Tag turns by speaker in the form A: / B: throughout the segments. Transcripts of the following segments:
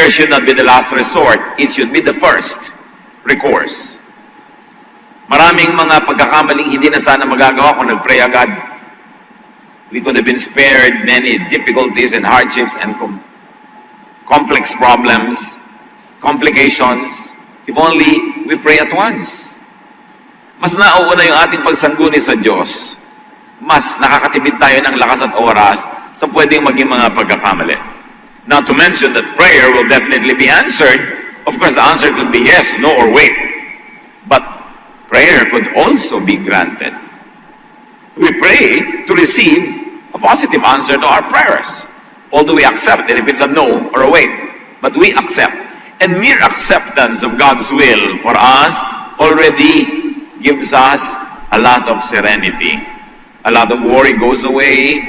A: prayer should not be the last resort. It should be the first recourse. Maraming mga pagkakamaling hindi na sana magagawa kung nag-pray agad. We could have been spared many difficulties and hardships and complex problems, complications, if only we pray at once. Mas nauuna yung ating pagsangguni sa Diyos. Mas nakakatipid tayo ng lakas at oras sa pwedeng maging mga pagkakamali. Not to mention that prayer will definitely be answered. Of course, the answer could be yes, no, or wait. But prayer could also be granted. We pray to receive a positive answer to our prayers. Although we accept it if it's a no or a wait. But we accept. And mere acceptance of God's will for us already gives us a lot of serenity. A lot of worry goes away.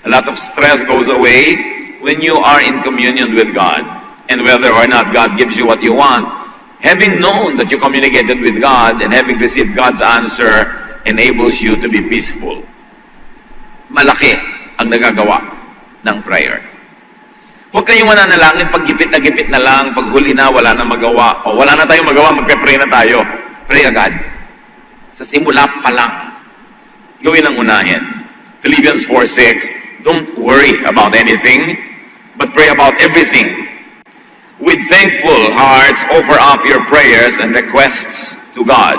A: A lot of stress goes away when you are in communion with God. And whether or not God gives you what you want, having known that you communicated with God and having received God's answer enables you to be peaceful. Malaki ang nagagawa ng prayer. Huwag kayong mananalangin pag gipit na lang, pag huli na, wala na magawa. O wala na tayong magawa, magpe-pray na tayo. Pray agad. Sa simula pa lang. Gawin ang unahin. Philippians 4:6, don't worry about anything, but pray about everything. With thankful hearts, offer up your prayers and requests to God.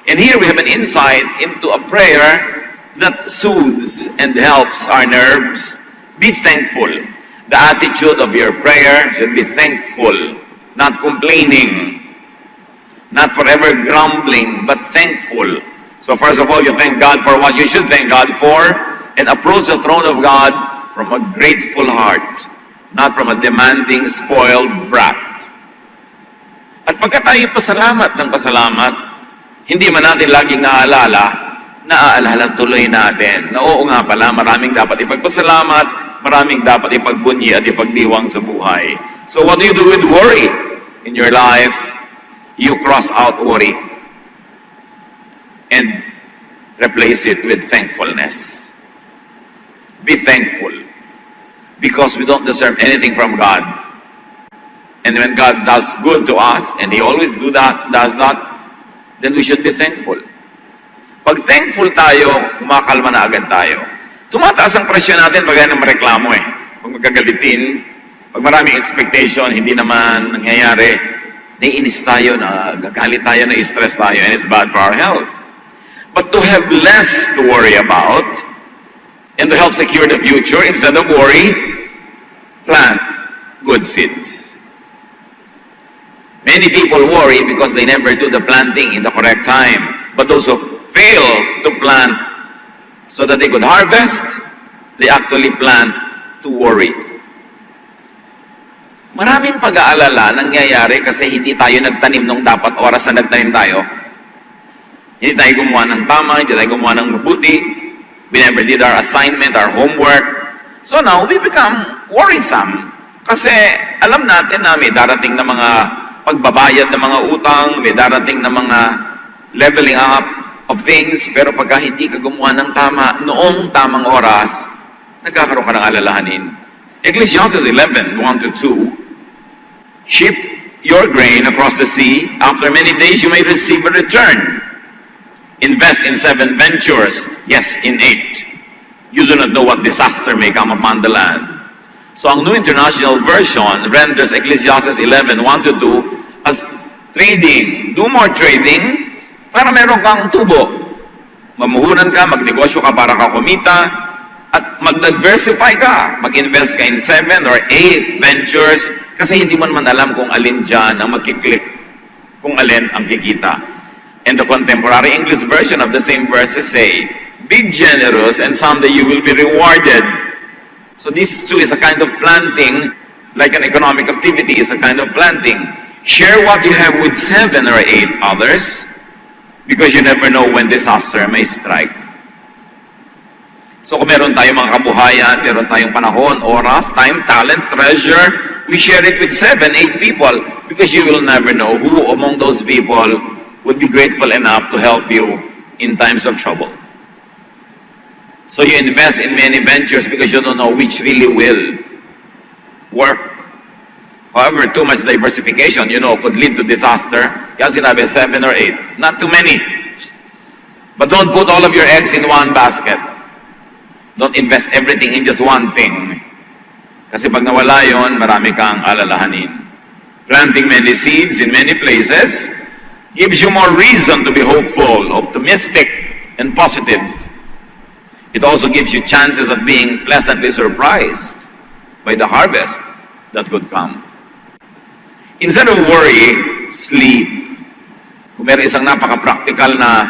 A: And here we have an insight into a prayer that soothes and helps our nerves. Be thankful. The attitude of your prayer should be thankful, not complaining, not forever grumbling, but thankful. So first of all, you thank God for what you should thank God for, and approach the throne of God from a grateful heart, not from a demanding, spoiled brat. At pagka tayo pasalamat ng pasalamat, hindi man natin laging naaalala tuloy natin na oo nga pala, maraming dapat ipagpasalamat, maraming dapat ipagbunyi at ipagdiwang sa buhay. So what do you do with worry in your life? You cross out worry and replace it with thankfulness. Be thankful because we don't deserve anything from God. And when God does good to us, and He always does that, then we should be thankful. Pag thankful tayo, kumakalma na agad tayo. Tumataas ang presyon natin pag yan ang mareklamo eh. Pag magkagalitin, pag maraming expectation, hindi naman nangyayari, naiinis tayo, nagagalit tayo, na-stress tayo, and it's bad for our health. But to have less to worry about, and to help secure the future, instead of worry, plant good seeds. Many people worry because they never do the planting in the correct time. But those who fail to plant so that they could harvest, they actually plant to worry. Maraming pag-aalala nangyayari kasi hindi tayo nagtanim nung dapat oras na nagtanim tayo. Hindi tayo gumawa ng tama, hindi tayo gumawa ng mabuti. We never did our assignment, our homework. So now, we become worrisome. Kasi alam natin na may darating na mga pagbabayad ng mga utang, may darating na mga leveling up of things, pero pagka hindi ka gumawa ng tama, noong tamang oras, nagkakaroon ka ng alalahanin. Ecclesiastes 11:1-2, ship your grain across the sea, after many days you may receive a return. Invest in 7 ventures, yes, in 8. You do not know what disaster may come upon the land. So ang New International Version renders Ecclesiastes 11:1-2 as trading. Do more trading para meron kang tubo. Mamuhunan ka, magnegosyo ka para ka kumita, at mag-diversify ka. Mag-invest ka in 7 or 8 ventures kasi hindi man alam kung alin dyan ang magkiklik, kung alin ang kikita. And the contemporary English version of the same verses say, be generous and someday you will be rewarded. So this too is a kind of planting, like an economic activity is a kind of planting. Share what you have with 7 or 8 others, because you never know when disaster may strike. So kung meron tayong mga kabuhayan, meron tayong panahon, oras, time, talent, treasure, we share it with 7, 8 people, because you will never know who among those people would be grateful enough to help you in times of trouble. So you invest in many ventures because you don't know which really will work. However, too much diversification, could lead to disaster. Kaya sinabi, 7 or 8. Not too many. But don't put all of your eggs in one basket. Don't invest everything in just one thing. Kasi pag nawala yon, marami kang alalahanin. Planting many seeds in many places gives you more reason to be hopeful, optimistic, and positive. It also gives you chances of being pleasantly surprised by the harvest that could come. Instead of worry, sleep. Kung meron isang napaka-practical na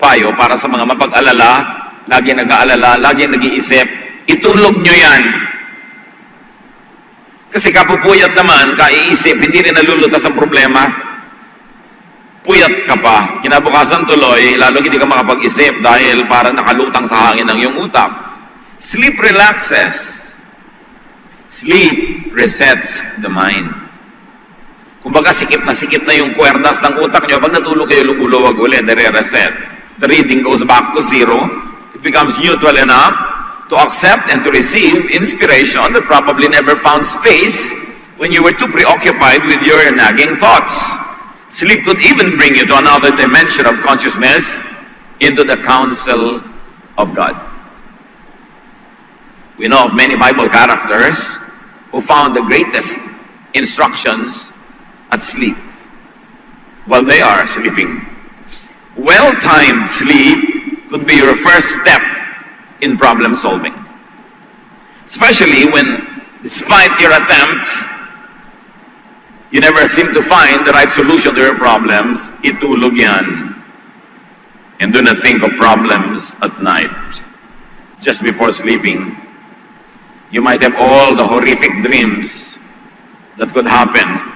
A: payo para sa mga mapag-alala, lagi nag-aalala, lagi nag-iisip, itulog nyo yan. Kasi kapupuyat naman, kaiisip, hindi rin nalulutas ang problema. Puyat ka pa. Kinabukasan tuloy, lalo hindi ka makapag-isip dahil parang nakalutang sa hangin ang iyong utak. Sleep relaxes. Sleep resets the mind. Kumbaga, sikip na yung kwerdas ng utak nyo. Pag natulog kayo, lukuluwag ulit, nare-reset. The reading goes back to zero. It becomes neutral enough to accept and to receive inspiration that probably never found space when you were too preoccupied with your nagging thoughts. Sleep could even bring you to another dimension of consciousness, into the counsel of God. We know of many Bible characters who found the greatest instructions at sleep while they are sleeping. Well-timed sleep could be your first step in problem solving. Especially when, despite your attempts, you never seem to find the right solution to your problems, itulog yan. And do not think of problems at night. Just before sleeping, you might have all the horrific dreams that could happen.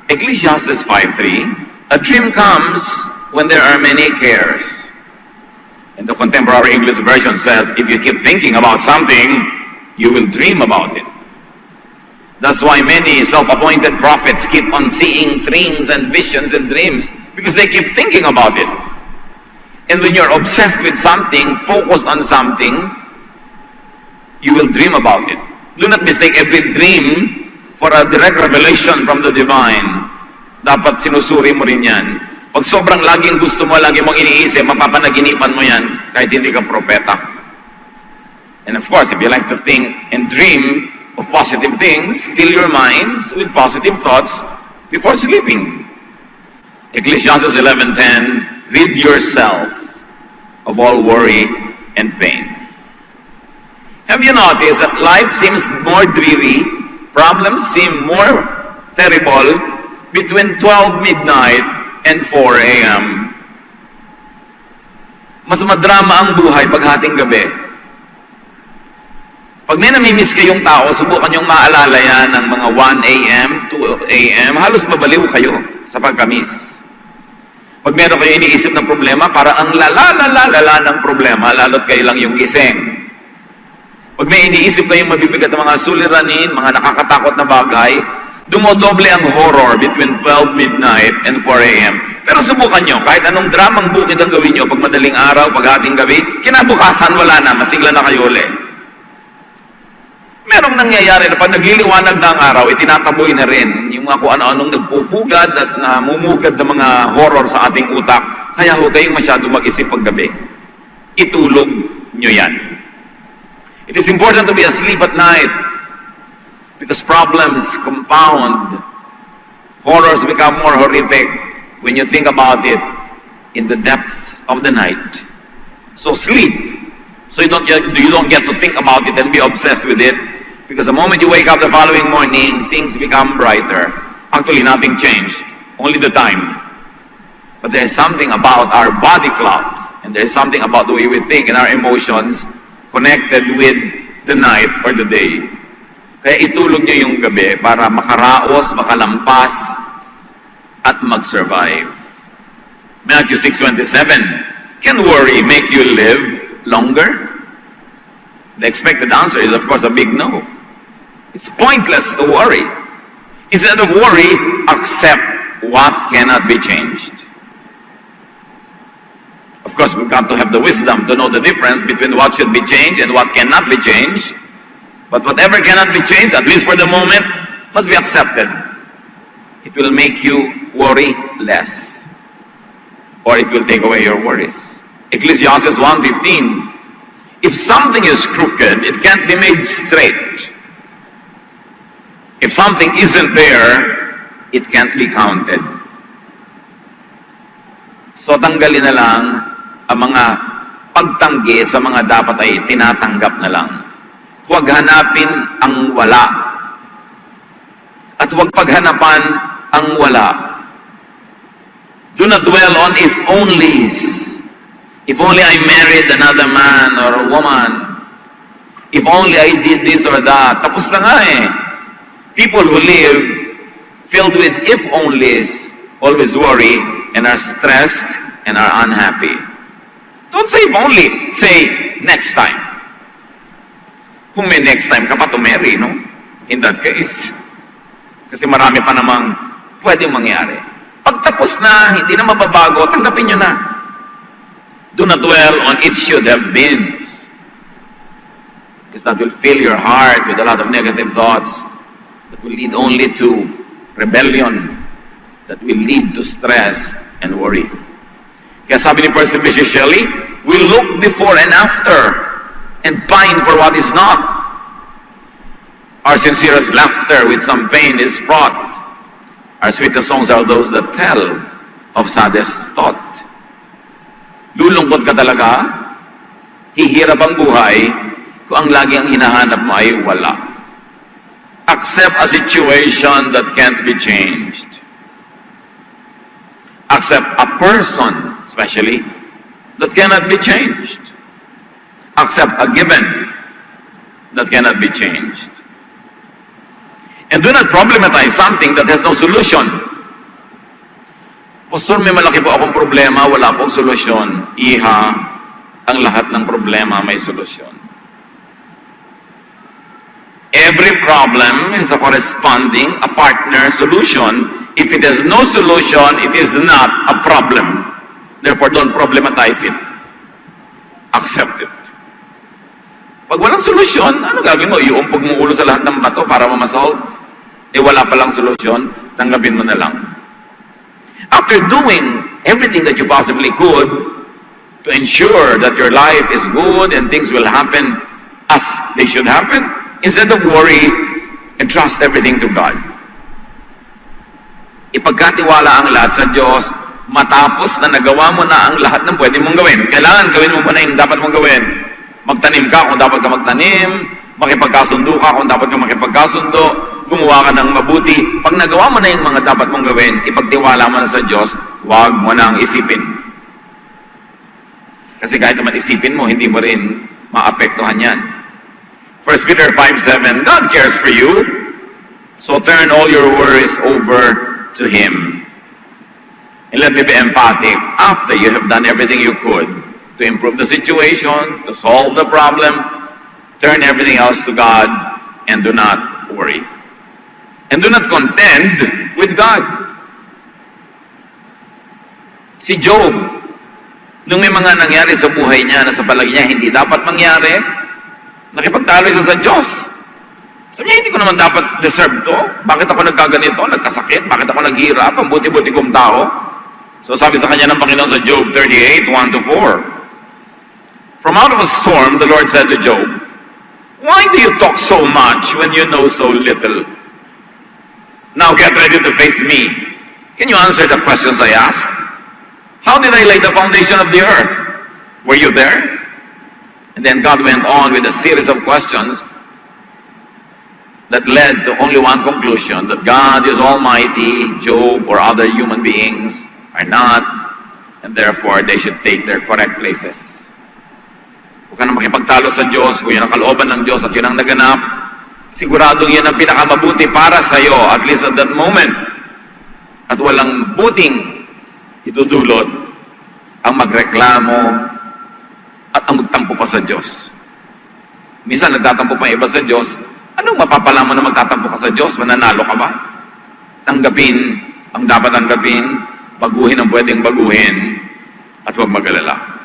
A: Ecclesiastes 5:3, a dream comes when there are many cares. And the contemporary English version says, if you keep thinking about something, you will dream about it. That's why many self-appointed prophets keep on seeing dreams and visions and dreams, because they keep thinking about it. And when you're obsessed with something, focused on something, you will dream about it. Do not mistake every dream for a direct revelation from the divine. Dapat sinusuri mo rin yan. Pag sobrang laging gusto mo, lagi mong iniisip, mapapanaginipan mo yan, kahit hindi ka propeta. And of course, if you like to think and dream of positive things, fill your minds with positive thoughts before sleeping. Ecclesiastes 11:10, rid yourself of all worry and pain. Have you noticed that life seems more dreary, problems seem more terrible between 12 midnight and 4 a.m. Mas madrama ang buhay pag hating gabi. Pag may namimiss kayong tao, subukan yung maalala yan ng mga 1 a.m., 2 a.m., halos mabaliw kayo sa pagkamiss. Pag meron kayo iniisip ng problema, para ang lala ng problema, lalo't kayo lang yung gising. Pag may iniisip kayong mabibigat ng mga suliranin, mga nakakatakot na bagay, dumodoble ang horror between 12 midnight and 4 a.m. Pero subukan nyo, kahit anong dramang bukid ang gawin nyo, pag madaling araw, pag hating gabi, kinabukasan wala na, masigla na kayo ulit. Merong nangyayari na pag nagliliwanag na ang araw, itinataboy na rin yung mga kung ano-anong nagpupugad at namumugad ng mga horror sa ating utak. Kaya huwag kayong masyado mag-isip pag gabi. Itulog nyo yan. It is important to be asleep at night, because problems compound. Horrors become more horrific when you think about it in the depths of the night. So sleep, so you don't get to think about it and be obsessed with it, because the moment you wake up the following morning, things become brighter. Actually, nothing changed, only the time. But there's something about our body clock, and there's something about the way we think and our emotions connected with the night or the day. Kaya itulog nyo yung gabi para makaraos, makalampas, at mag-survive. Matthew 6:27, can worry make you live longer? The expected answer is, of course, a big no. It's pointless to worry. Instead of worry, accept what cannot be changed. Of course, we've got to have the wisdom to know the difference between what should be changed and what cannot be changed. But whatever cannot be changed, at least for the moment, must be accepted. It will make you worry less, or it will take away your worries. Ecclesiastes 1:15, if something is crooked, it can't be made straight. If something isn't there, it can't be counted. So tanggalin na lang ang mga pagtanggi sa mga dapat ay tinatanggap na lang. Huwag hanapin ang wala. At huwag paghanapan ang wala. Do not dwell on if onlys. If only I married another man or a woman. If only I did this or that. Tapos na nga eh. People who live filled with if onlys always worry and are stressed and are unhappy. Don't say if only. Say next time. Kung may next time ka pa to marry, no? In that case. Kasi marami pa namang pwedeng mangyari. Pagtapos na, hindi na mababago, tanggapin nyo na. Do not dwell on it should have been. Because that will fill your heart with a lot of negative thoughts that will lead only to rebellion, that will lead to stress and worry. Kaya sabi ni Percy Bysshe Shelley, we look before and after and pine for what is not. Our sincerest laughter with some pain is fraught. Our sweetest songs are those that tell of saddest thought. Lulungkot ka talaga, hihirap ang buhay, kung ang lagi ang hinahanap mo ay wala. Accept a situation that can't be changed. Accept a person, especially, that cannot be changed. Accept a given that cannot be changed. And do not problematize something that has no solution. Pastor, may malaki po akong problema, wala pong solusyon. Iha, ang lahat ng problema may solusyon. Every problem is a corresponding, a partner solution. If it has no solution, it is not a problem. Therefore, don't problematize it. Accept it. Pag walang solusyon, ano gagawin mo? Iumpog mo ulo sa lahat ng bato para ma-solve? Eh wala palang solusyon, tanggapin mo na lang. After doing everything that you possibly could to ensure that your life is good and things will happen as they should happen, instead of worry, entrust everything to God. Ipagkatiwala ang lahat sa Diyos, matapos na nagawa mo na ang lahat ng pwede mong gawin. Kailangan gawin mo muna yung dapat mong gawin. Magtanim ka kung dapat ka magtanim, makipagkasundo ka kung dapat ka makipagkasundo, gumawa ka ng mabuti. Pag nagawa mo na yung mga dapat mong gawin, ipagtiwala mo na sa Diyos, huwag mo nang isipin. Kasi kahit naman isipin mo, hindi mo rin maapektuhan yan. 1 Peter 5:7, God cares for you, so turn all your worries over to Him. And let me be emphatic, after you have done everything you could to improve the situation, to solve the problem, turn everything else to God and do not worry. And do not contend with God. Si Job, nung may mga nangyari sa buhay niya na sa palagi niya hindi dapat mangyari, nakipagtalo siya sa Diyos. Sabi niya, hindi ko naman dapat deserve to. Bakit ako nagkaganito? Nagkasakit? Bakit ako naghihirap? Ang buti-buti kong tao. So sabi sa kanya ng Panginoon sa Job 38, 1-4, from out of a storm, the Lord said to Job, why do you talk so much when you know so little? Now get ready to face me. Can you answer the questions I ask? How did I lay the foundation of the earth? Were you there? And then God went on with a series of questions that led to only one conclusion, that God is almighty, Job or other human beings are not, and therefore they should take their correct places. Huwag ka na makipagtalo sa Diyos, kung yun ang kalooban ng Diyos at yun ang naganap, siguradong yun ang pinakamabuti para sa iyo, at least at that moment. At walang buting itudulot ang magreklamo at ang magtampo pa sa Diyos. Minsan nagtatampo pa iba sa Diyos, anong mapapala mo na magtatampo ka sa Diyos? Mananalo ka ba? Tanggapin ang dapat tanggapin, baguhin ang pwedeng baguhin, at huwag mag-alala.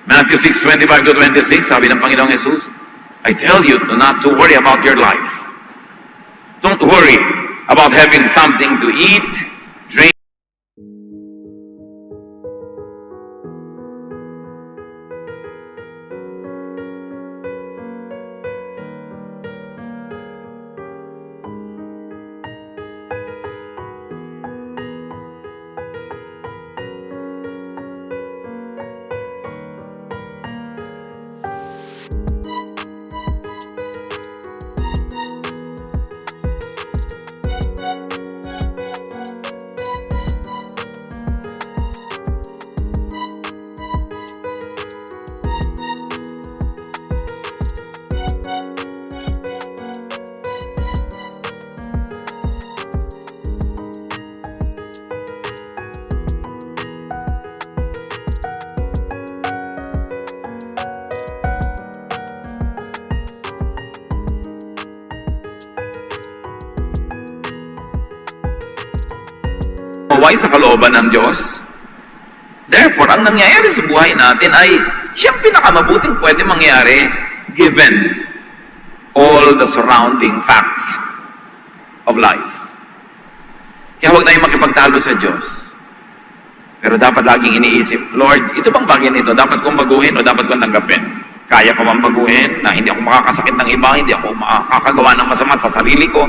A: Matthew 6:25-26, sabi ng Panginoong Jesus, I tell you not to worry about your life. Don't worry about having something to eat, drink. Maway sa kalooban ng Diyos. Therefore, ang nangyayari sa buhay natin ay siyang pinakamabuting pwede mangyari given all the surrounding facts of life. Kaya huwag tayong makipagtalo sa Diyos. Pero dapat laging iniisip, Lord, ito bang bagay nito? Dapat kong baguhin o dapat kong tanggapin? Kaya ko bang baguhin na hindi ako makakasakit ng iba, hindi ako makakagawa ng masama sa sarili ko?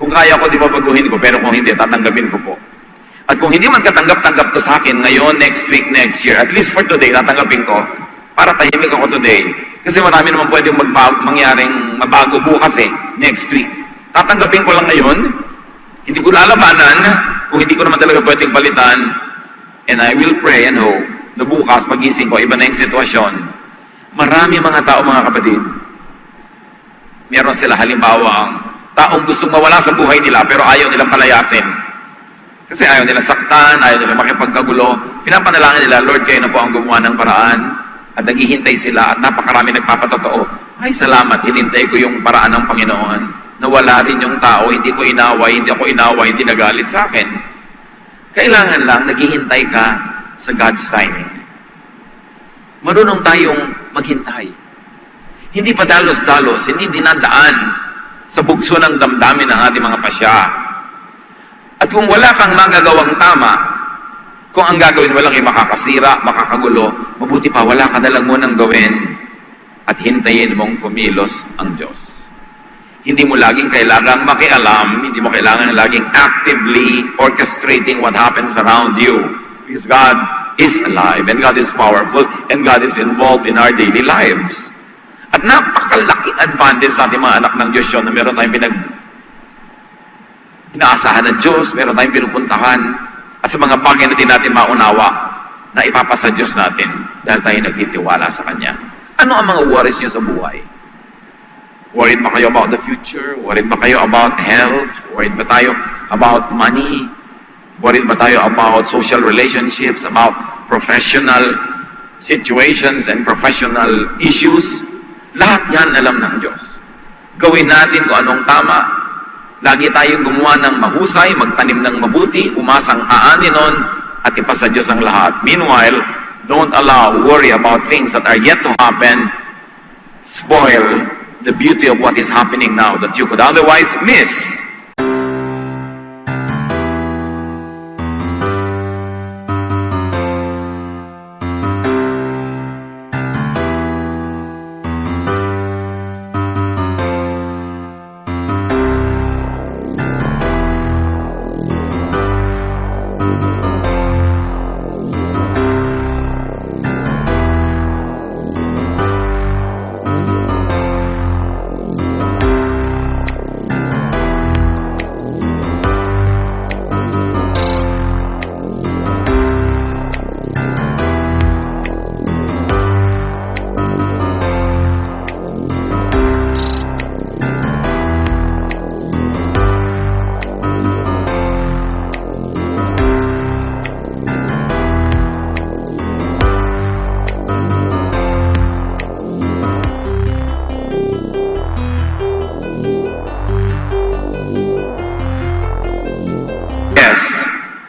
A: Kung kaya ko, di ba baguhin ko? Pero kung hindi, tatanggapin ko po. At kung hindi man katanggap-tanggap to sa akin ngayon, next week, next year, at least for today, tatanggapin ko para tahimik ako today. Kasi marami naman pwedeng mangyaring mabago bukas next week. Tatanggapin ko lang ngayon, hindi ko lalabanan, kung hindi ko naman talaga pwedeng palitan, and I will pray and hope na bukas, pagising ko, iba na yung sitwasyon. Marami mga tao, mga kapatid, meron sila halimbawa ang taong gustong mawala sa buhay nila pero ayaw nilang palayasin. Kasi ayaw nila saktan, ayaw nila makipagkagulo. Pinapanalangin nila, Lord, kayo na po ang gumawa ng paraan. At naghihintay sila at napakarami nagpapatotoo. Ay, salamat, hinintay ko yung paraan ng Panginoon. Nawala rin yung tao, hindi ko inaway, hindi ako inaway, hindi nagalit sa akin. Kailangan lang, naghihintay ka sa God's timing. Marunong tayong maghintay. Hindi pa dalos-dalos, hindi dinadaan sa bugso ng damdamin ng ating mga pasya. At kung wala kang magagawang tama, kung ang gagawin mo lang ay makakasira, makakagulo, mabuti pa, wala ka na lang munang gawin at hintayin mong kumilos ang Diyos. Hindi mo laging kailangang makialam, hindi mo kailangan laging actively orchestrating what happens around you. Because God is alive, and God is powerful, and God is involved in our daily lives. At napakalaking advantage sa ating mga anak ng Diyos yun na meron tayong inaasahan ng Diyos, meron tayong pinupuntahan, at sa mga bagay na din natin maunawa na ipapasa Diyos natin dahil tayo nagtitiwala sa Kanya. Ano ang mga worries niyo sa buhay? Worried ba kayo about the future? Worried ba kayo about health? Worried ba tayo about money? Worried ba tayo about social relationships, about professional situations and professional issues? Lahat yan alam ng Diyos. Gawin natin kung anong tama. Lagi tayong gumawa ng mahusay, magtanim ng mabuti, umasang aanin nun, at ipasa Diyos ang lahat. Meanwhile, don't allow worry about things that are yet to happen spoil the beauty of what is happening now that you could otherwise miss.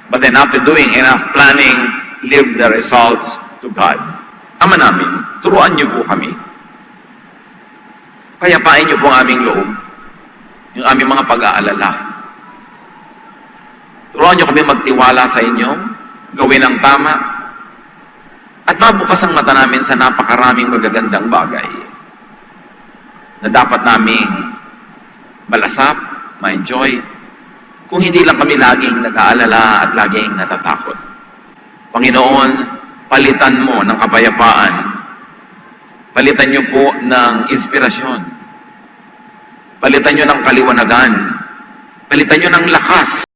A: But then after doing enough planning, leave the results to God. Ama namin, turuan niyo po kami. Payapain niyo po ang aming loob, yung aming mga pag-aalala. Turuan niyo kami magtiwala sa inyo, gawin ang tama, at mabukas ang mata namin sa napakaraming magagandang bagay na dapat naming malasap, ma-enjoy, kung hindi lang kami laging nag-aalala at laging natatakot. Panginoon, palitan mo ng kapayapaan. Palitan niyo po ng inspirasyon. Palitan niyo ng kaliwanagan. Palitan niyo ng lakas.